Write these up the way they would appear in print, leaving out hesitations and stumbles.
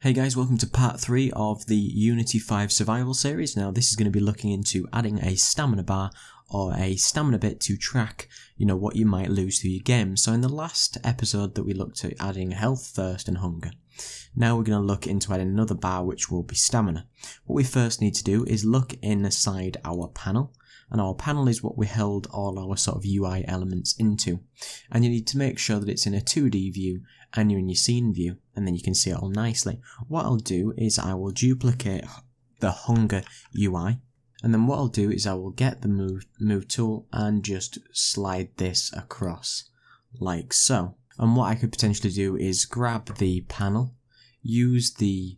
Hey guys, welcome to part 3 of the Unity 5 survival series. Now this is going to be looking into adding a stamina bar or a stamina bit to track, what you might lose through your game. So in the last episode that we looked at adding health, thirst and hunger. Now we're going to look into adding another bar which will be stamina. What we first need to do is look inside our panel. And our panel is what we held all our sort of UI elements into. And you need to make sure that it's in a 2D view and you're in your scene view, and then you can see it all nicely. What I'll do is I will duplicate the hunger UI, and then what I'll do is I will get the move tool and just slide this across like so. And what I could potentially do is grab the panel, use the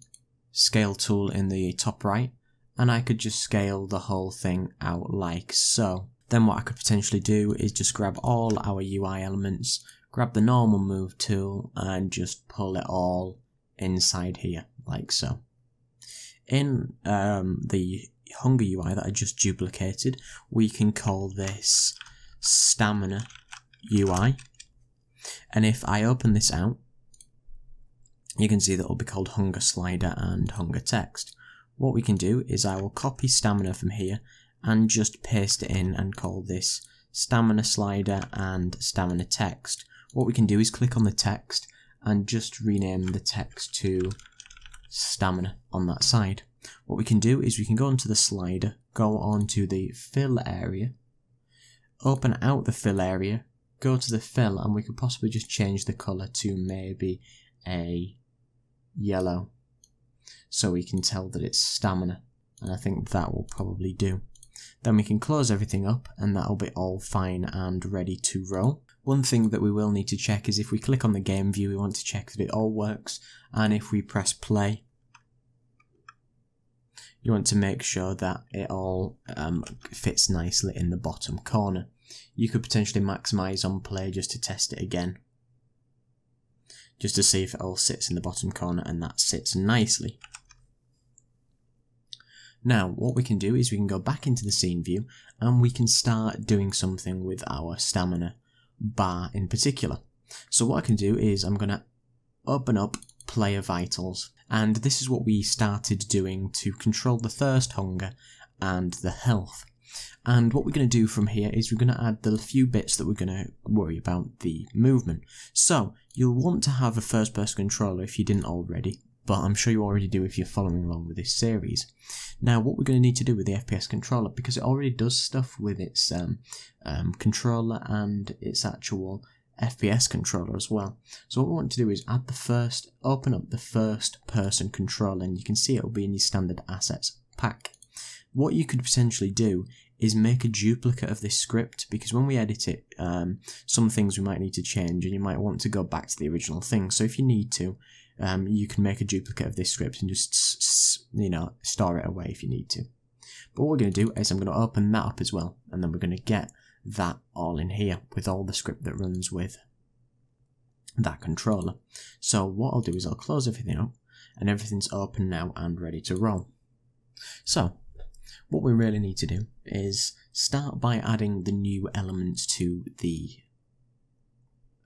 scale tool in the top right, and I could just scale the whole thing out like so. Then what I could potentially do is just grab all our UI elements, grab the normal move tool and just pull it all inside here like so. In the hunger UI that I just duplicated, we can call this stamina UI, and if I open this out you can see that it'll be called hunger slider and hunger text. What we can do is I will copy stamina from here and just paste it in and call this stamina slider and stamina text. What we can do is click on the text and just rename the text to stamina on that side. What we can do is we can go onto the slider, go onto the fill area, open out the fill area, go to the fill, and we could possibly just change the colour to maybe a yellow, so we can tell that it's stamina, and I think that will probably do. Then we can close everything up and that'll be all fine and ready to roll. One thing that we will need to check is if we click on the game view, we want to check that it all works, and if we press play you want to make sure that it all fits nicely in the bottom corner. You could potentially maximise on play just to test it again, just to see if it all sits in the bottom corner, and that sits nicely. Now what we can do is we can go back into the scene view and we can start doing something with our stamina bar in particular. So what I can do is I'm going to open up player vitals, and this is what we started doing to control the thirst, hunger and the health. And what we're going to do from here is we're going to add the few bits that we're going to worry about, the movement. So you'll want to have a first person controller if you didn't already, but I'm sure you already do if you're following along with this series. Now what we're going to need to do with the FPS controller, because it already does stuff with its controller and its actual FPS controller as well. So what we want to do is open up the first person controller, and you can see it will be in your standard assets pack. What you could potentially do is make a duplicate of this script, because when we edit it, some things we might need to change and you might want to go back to the original thing. So if you need to, you can make a duplicate of this script and just store it away if you need to. But what we're going to do is I'm going to open that up as well, and then we're going to get that all in here with all the script that runs with that controller. So what I'll do is I'll close everything up and everything's open now and ready to roll. So what we really need to do is start by adding the new elements to the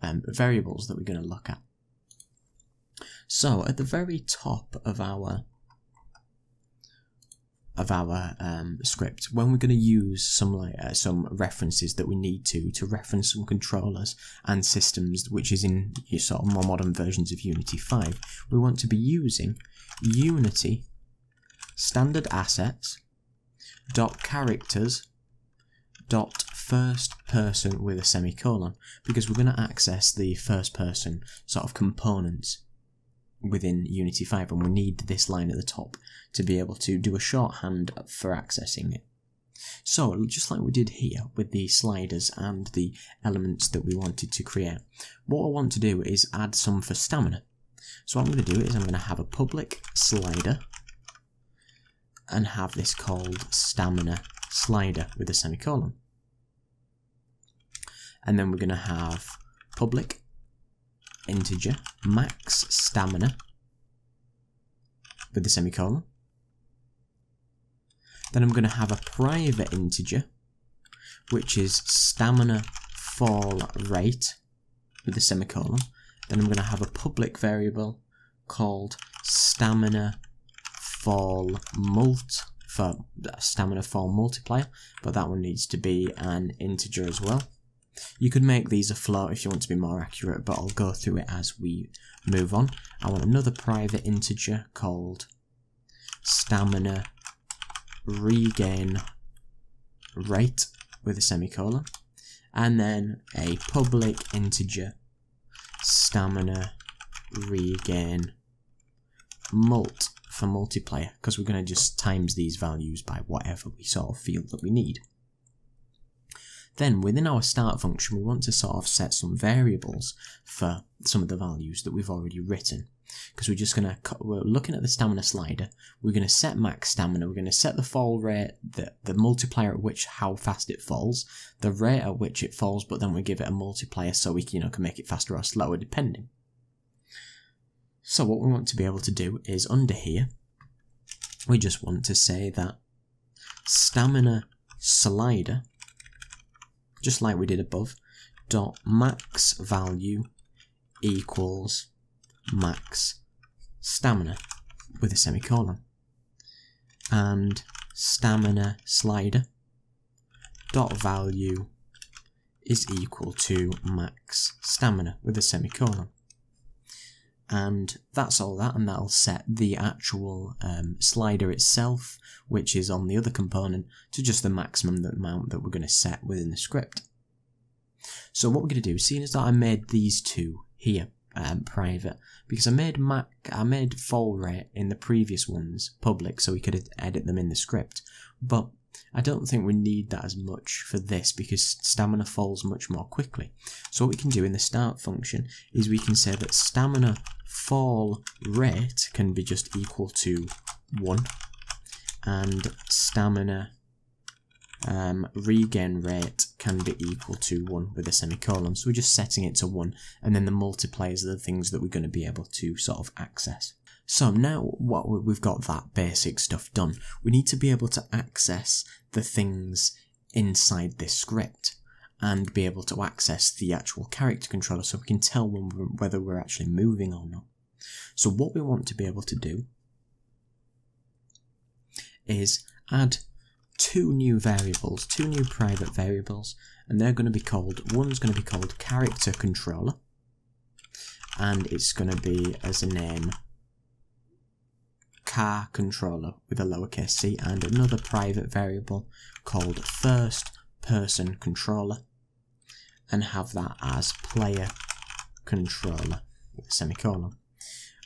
variables that we're going to look at. So at the very top of our script, when we're going to use some references that we need to reference some controllers and systems, which is in your sort of more modern versions of Unity 5, we want to be using Unity standard assets .characters .first person with a semicolon, because we're going to access the first person sort of components within Unity 5, and we need this line at the top to be able to do a shorthand for accessing it. So just like we did here with the sliders and the elements that we wanted to create, what I want to do is add some for stamina. So what I'm going to do is I'm going to have a public slider and have this called stamina slider with a semicolon, and then we're going to have public integer max stamina with the semicolon. Then I'm going to have a private integer which is stamina fall rate with the semicolon. Then I'm going to have a public variable called stamina fall multiplier, but that one needs to be an integer as well. You could make these a float if you want to be more accurate, but I'll go through it as we move on. I want another private integer called stamina regain rate with a semicolon, and then a public integer stamina regain mult for multiplier, because we're going to just times these values by whatever we sort of feel that we need. Then within our start function we want to sort of set some variables for some of the values that we've already written, because we're looking at the stamina slider, we're going to set max stamina, we're going to set the fall rate, the multiplier at which how fast it falls, the rate at which it falls, but then we give it a multiplier so we can make it faster or slower depending. So what we want to be able to do is under here, we just want to say that stamina slider, just like we did above, dot max value equals max stamina with a semicolon, and stamina slider dot value is equal to max stamina with a semicolon. And that's all that, and that'll set the actual slider itself, which is on the other component, to just the maximum amount that we're going to set within the script. So what we're going to do, seeing as that I made these two here private, because I made fall rate in the previous ones public so we could edit them in the script, but I don't think we need that as much for this because stamina falls much more quickly. So what we can do in the start function is we can say that stamina fall rate can be just equal to 1, and stamina regain rate can be equal to 1 with a semicolon. So we're just setting it to 1, and then the multipliers are the things that we're going to be able to sort of access. So now we've got that basic stuff done, we need to be able to access the things inside this script and be able to access the actual character controller so we can tell whether we're actually moving or not. So what we want to be able to do is add two new private variables, and they're going to be called, one's going to be called character controller, and it's going to be as a name car controller with a lowercase c, and another private variable called first person controller, and have that as player controller with a semicolon.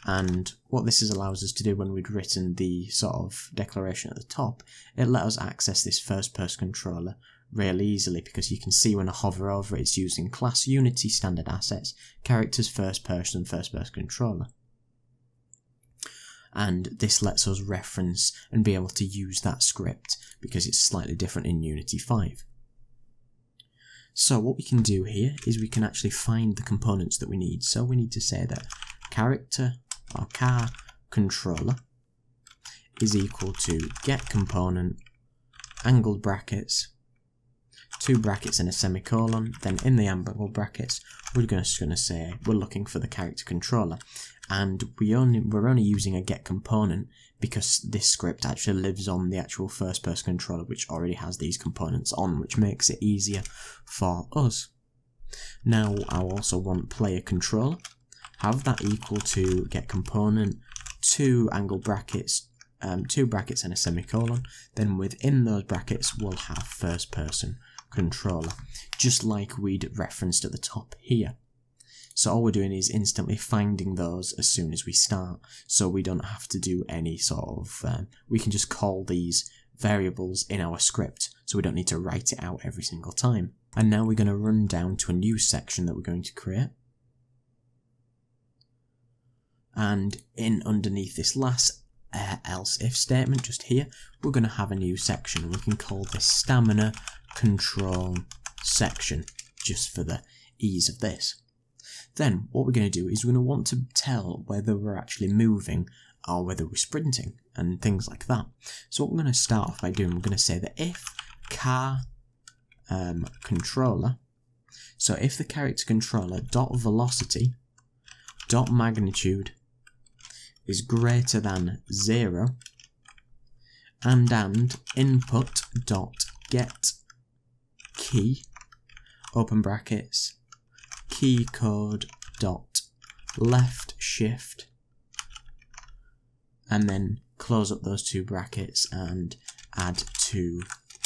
And what this allows us to do when we'd written the sort of declaration at the top, it let us access this first person controller really easily, because you can see when I hover over it, it's using class Unity standard assets, characters first person controller. And this lets us reference and be able to use that script because it's slightly different in Unity 5. So what we can do here is we can actually find the components that we need. So we need to say that character or car controller is equal to get component, angled brackets, 2 brackets and a semicolon, then in the angled brackets we're just going to say we're looking for the character controller, and we're only using a get component because this script actually lives on the actual first person controller, which already has these components on, which makes it easier for us. Now I also want player controller, have that equal to get component, 2 angled brackets, 2 brackets and a semicolon, then within those brackets we'll have first person controller, just like we'd referenced at the top here. So all we're doing is instantly finding those as soon as we start, so we don't have to do any sort of, we can just call these variables in our script, so we don't need to write it out every single time. And now we're going to run down to a new section that we're going to create. And underneath this last else if statement just here, we're going to have a new section. We can call this stamina control section, just for the ease of this. Then what we're going to do is we're going to want to tell whether we're actually moving or whether we're sprinting and things like that. So what we're going to start off by doing, we're going to say that if car controller, so if the character controller dot velocity dot magnitude is greater than 0, and input dot get key, open brackets, key code dot left shift, and then close up those two brackets and add two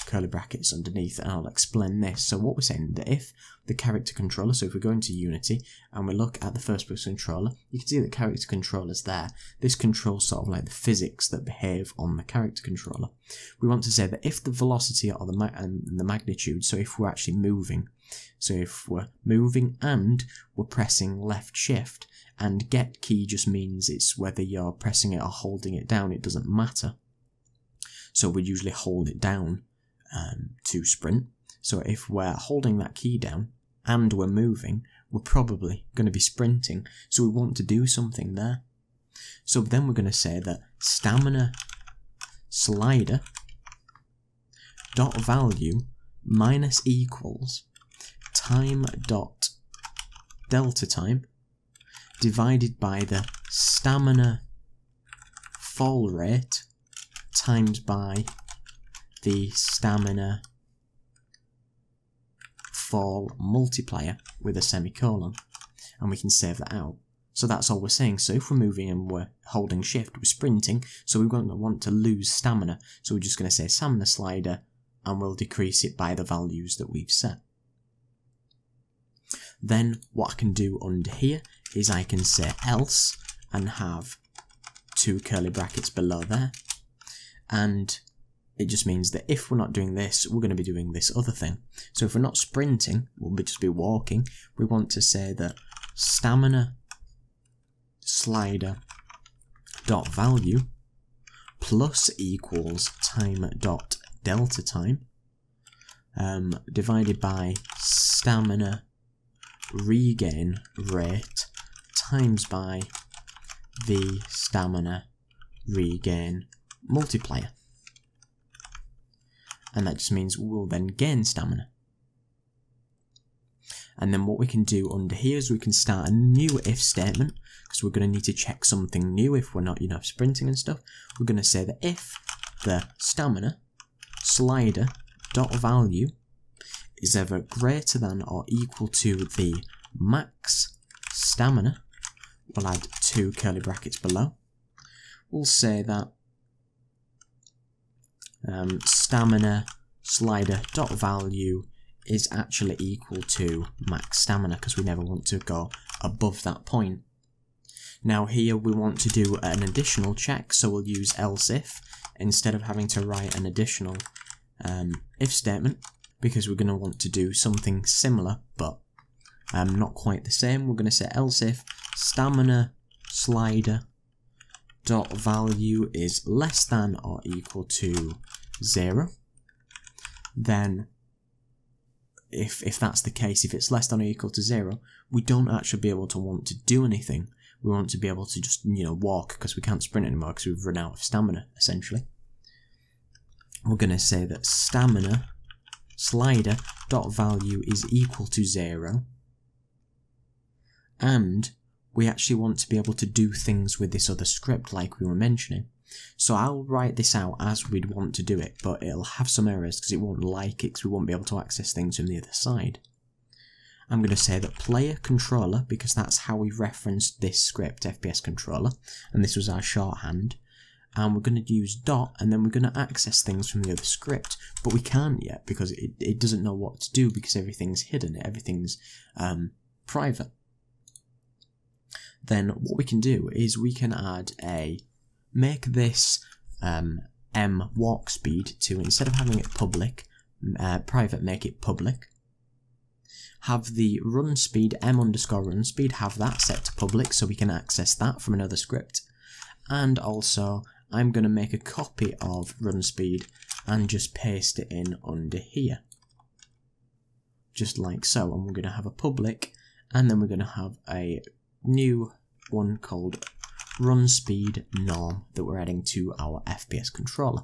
curly brackets underneath, and I'll explain this. So what we're saying, that if the character controller, so if we go into Unity and we look at the first person controller, you can see that character controller's there. This controls sort of like the physics that behave on the character controller. We want to say that if the velocity or the magnitude, so if we're actually moving, so if we're moving and we're pressing left shift, and get key just means it's whether you're pressing it or holding it down, it doesn't matter. So we usually hold it down to sprint. So if we're holding that key down and we're moving, we're probably going to be sprinting. So we want to do something there. So then we're going to say that stamina slider dot value minus equals time dot delta time divided by the stamina fall rate times by the stamina fall multiplier with a semicolon, and we can save that out. So that's all we're saying. So if we're moving and we're holding shift, we're sprinting, so we won't want to lose stamina, so we're just going to say stamina slider and we'll decrease it by the values that we've set. Then what I can do under here is I can say else and have two curly brackets below there, and it just means that if we're not doing this, we're going to be doing this other thing. So if we're not sprinting, we'll just be walking. We want to say that stamina slider dot value plus equals time dot delta time divided by stamina regain rate times by the stamina regain multiplier. And that just means we'll then gain stamina. And then what we can do under here is we can start a new if statement, because we're going to need to check something new if we're not, sprinting and stuff. We're going to say that if the stamina slider dot value is ever greater than or equal to the max stamina, we'll add two curly brackets below. We'll say that stamina slider dot value is actually equal to max stamina, because we never want to go above that point. Now here we want to do an additional check, so we'll use else if instead of having to write an additional if statement, because we're going to want to do something similar but not quite the same. We're going to say else if stamina slider dot value is less than or equal to 0. Then if that's the case, if it's less than or equal to 0, we don't actually be able to want to do anything. We want to be able to just walk, because we can't sprint anymore because we've run out of stamina essentially. We're going to say that stamina slider dot value is equal to 0, and we actually want to be able to do things with this other script like we were mentioning. So I'll write this out as we'd want to do it, but it'll have some errors because it won't like it, because we won't be able to access things from the other side. I'm going to say that player controller, because that's how we referenced this script, FPS controller, and this was our shorthand, and we're going to use dot, and then we're going to access things from the other script, but we can't yet because it doesn't know what to do, because everything's hidden, everything's private. Then what we can do is we can add make this m walk speed to, instead of having it public, private, make it public. Have the run speed, m underscore run speed, have that set to public so we can access that from another script. And also, I'm going to make a copy of run speed and just paste it in under here. Just like so. And we're going to have a public, and then we're going to have a new one called run speed norm that we're adding to our FPS controller.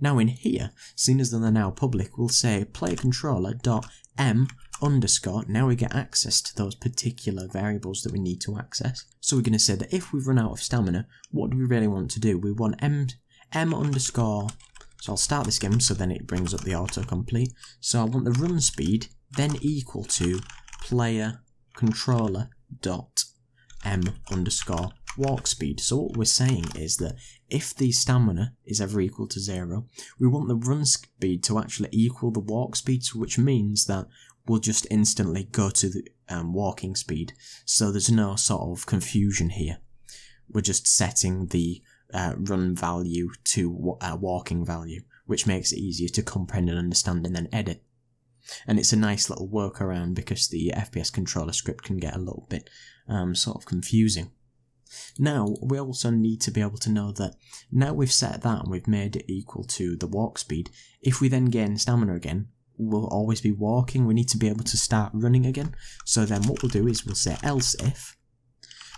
Now in here, seeing as they're now public, we'll say player controller dot m underscore, now we get access to those particular variables that we need to access. So we're going to say that if we run out of stamina, what do we really want to do? We want m underscore, so I'll start this game so then it brings up the autocomplete. So I want the run speed then equal to player controller dot m underscore walk speed. So what we're saying is that if the stamina is ever equal to 0, we want the run speed to actually equal the walk speed, which means that we'll just instantly go to the walking speed. So there's no sort of confusion here. We're just setting the run value to walking value, which makes it easier to comprehend and understand and then edit. And it's a nice little workaround because the FPS controller script can get a little bit sort of confusing. Now, we also need to be able to know that now we've set that and we've made it equal to the walk speed, if we then gain stamina again, we'll always be walking. We need to be able to start running again. So then what we'll do is we'll say else if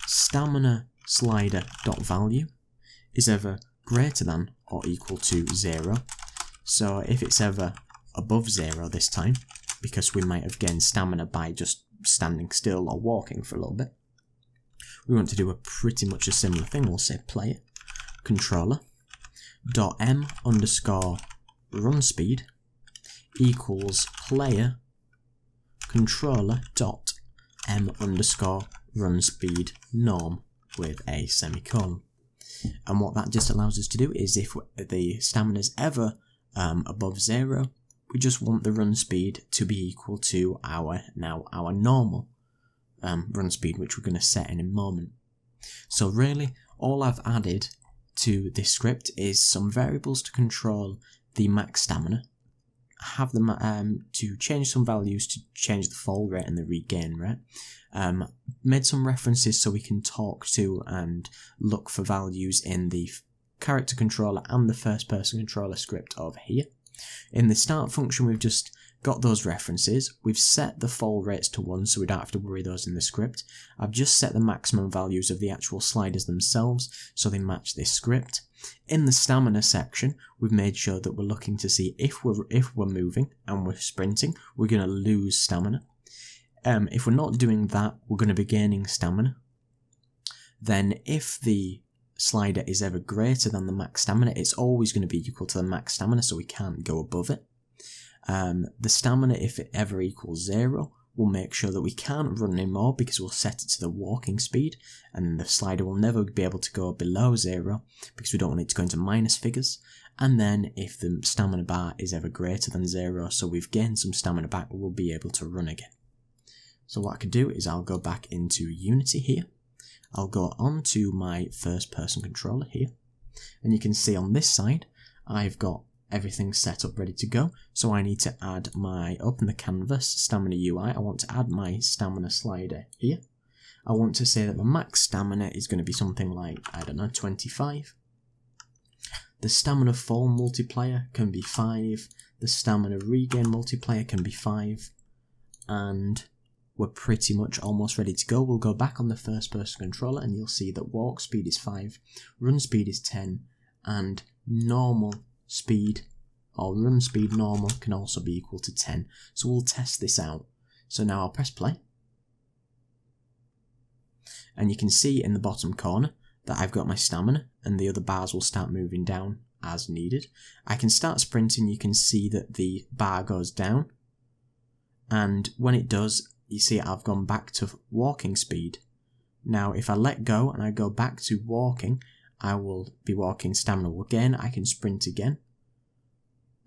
stamina slider dot value is ever greater than or equal to 0. So if it's ever above 0 this time, because we might have gained stamina by just standing still or walking for a little bit, we want to do a pretty much a similar thing. We'll say player controller dot m underscore run speed equals player controller dot m underscore run speed norm with a semicolon. And what that just allows us to do is if the stamina is ever above 0, we just want the run speed to be equal to our normal run speed, which we're going to set in a moment. So really, all I've added to this script is some variables to control the max stamina, have them to change some values to change the fall rate and the regain rate, made some references so we can talk to and look for values in the character controller and the first person controller script over here. In the start function, we've just got those references. We've set the fall rates to 1 so we don't have to worry those in the script. I've just set the maximum values of the actual sliders themselves so they match this script. In the stamina section, we've made sure that we're looking to see if we're moving and we're sprinting, we're going to lose stamina. If we're not doing that, we're going to be gaining stamina. Then if the slider is ever greater than the max stamina, it's always going to be equal to the max stamina, so we can't go above it. The stamina, if it ever equals 0, we'll make sure that we can't run anymore because we'll set it to the walking speed, and the slider will never be able to go below 0 because we don't want it to go into minus figures. And then if the stamina bar is ever greater than 0, so we've gained some stamina back, we'll be able to run again. So what I could do is I'll go back into Unity here. I'll go on to my first person controller here, and you can see on this side I've got everything set up ready to go. So I need to add open the canvas, stamina UI, I want to add my stamina slider here. I want to say that my max stamina is going to be something like, I don't know, 25. The stamina fall multiplier can be 5, the stamina regain multiplier can be 5, and we're pretty much almost ready to go. We'll go back on the first person controller and you'll see that walk speed is 5, run speed is 10, and normal speed or run speed normal can also be equal to 10. So we'll test this out. So now I'll press play. And you can see in the bottom corner that I've got my stamina and the other bars will start moving down as needed. I can start sprinting, you can see that the bar goes down. And when it does, you see I've gone back to walking speed. Now if I let go and I go back to walking, I will be walking stamina again. I can sprint again.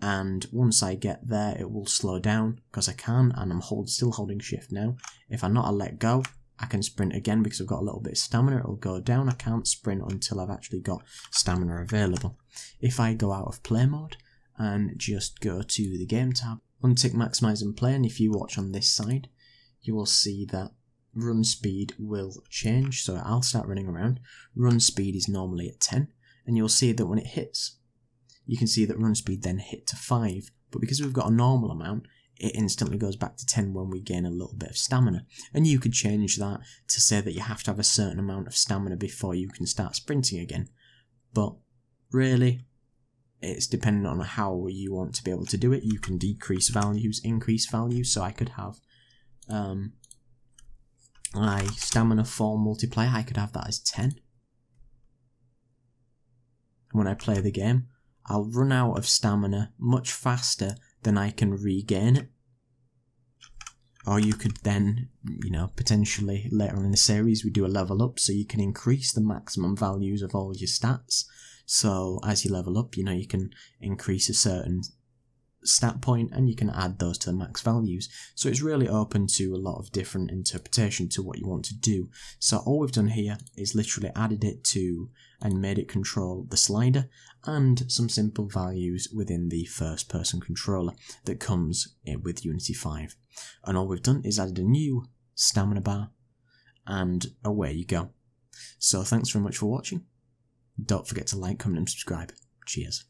And once I get there, it will slow down because I can, and I'm still holding shift now. If I let go, I can sprint again because I've got a little bit of stamina. It'll go down. I can't sprint until I've actually got stamina available. If I go out of play mode and just go to the game tab, untick maximize and play, and if you watch on this side, you will see that run speed will change. So I'll start running around. Run speed is normally at 10, and you'll see that when it hits, you can see that run speed then hit to 5, but because we've got a normal amount, it instantly goes back to 10 when we gain a little bit of stamina. And you could change that to say that you have to have a certain amount of stamina before you can start sprinting again. But really, it's dependent on how you want to be able to do it. You can decrease values, increase values, so I could have stamina 4 multiplier, I could have that as 10. When I play the game, I'll run out of stamina much faster than I can regain it. Or you could then, potentially later on in the series we do a level up so you can increase the maximum values of all your stats. So as you level up, you can increase a certain stat point and you can add those to the max values. So it's really open to a lot of different interpretation to what you want to do. So all we've done here is literally added it to and made it control the slider and some simple values within the first person controller that comes with Unity 5. And all we've done is added a new stamina bar and away you go. So thanks very much for watching. Don't forget to like, comment and subscribe. Cheers.